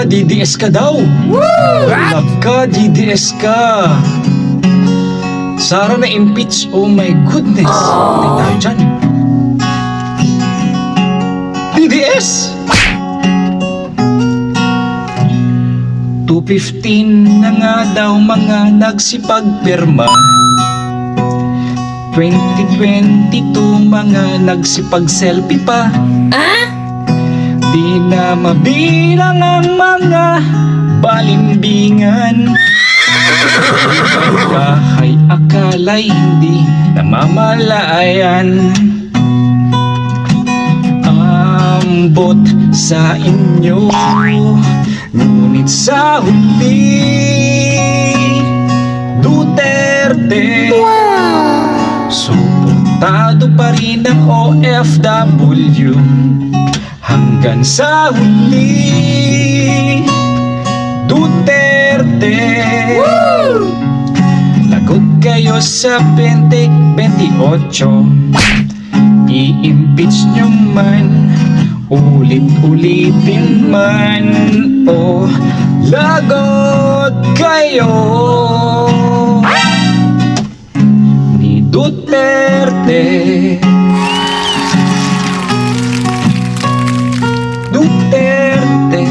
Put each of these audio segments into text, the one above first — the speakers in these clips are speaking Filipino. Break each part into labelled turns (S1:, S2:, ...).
S1: DDS ka daw. Naka, DDS ka. Sara na impeach. Oh my goodness. Patay tayo dyan. DDS! 2:15 na nga daw mga nagsipagpirma. 2022 mga nagsipag-selfie pa. Di na mabilang ang mga balimbingan. Bahay akala'y hindi namamalayan. Ambot sa inyo, ngunit sa huli Duterte. Suportado pa rin ang OFW hanggang sa huli Duterte. Lagot kayo sa 2028. I-impeach nyo man, ulit-ulitin man, o lagot kayo ni Duterte. Duterte.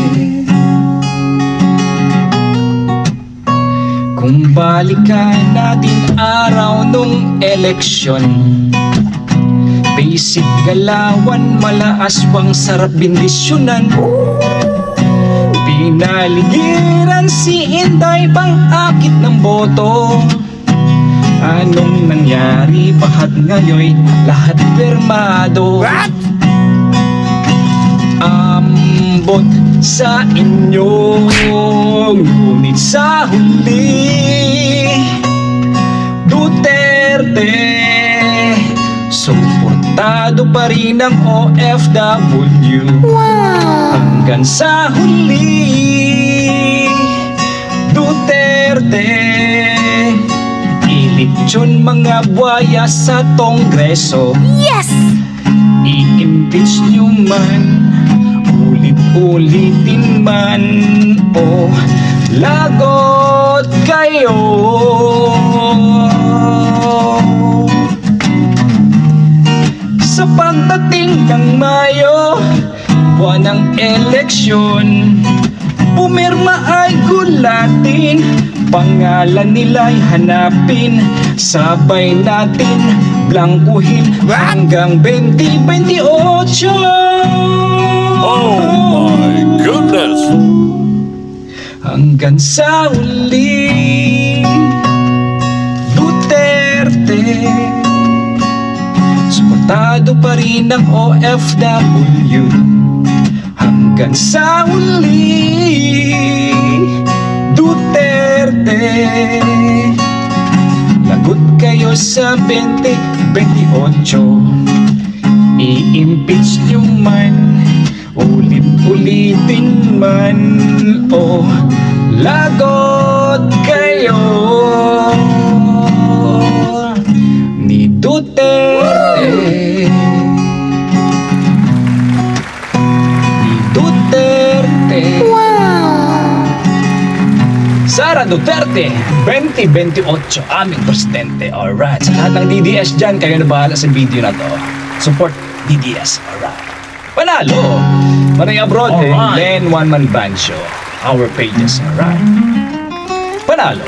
S1: Kung balikan natin araw nung eleksyon, basic galawan, malaaswang sarap bindisyonan. Pinaligiran si Inday pang akit ng boto. Anong nangyari? Bakit ngayon lahat pirmado? Ambot sa inyo, ngunit sa huli Duterte. Suportado pa rin ang OFW hanggang sa huli Duterte. Eleksyon mga buhaya sa Kongreso.
S2: Yes!
S1: I-impeach nyo man, ulit-ulitin man, o lagot kayo. Sa pagdating ng Mayo, buwan ng eleksyon, pumirma ay gulatin, pangalan nila'y hanapin, sabay natin blangkuhin hanggang 2028.
S3: Oh my goodness!
S1: Hanggang sa uli Duterte. Suportado pa rin ang OFW hanggang sa uli Duterte. Lagot kayo sa 2028. I-impeach nyo man, ulit-ulitin man, o lagot kayo ni Duterte. Ni Duterte. Sara Duterte 2028 aming presidente. Alright, sa lahat ng DDS dyan, kayo na bahala sa video na to. Support DDS. Alright, panalo Manay Abroad,
S3: Alright.
S1: Len One Man Band Show, our pages. Alright, panalo.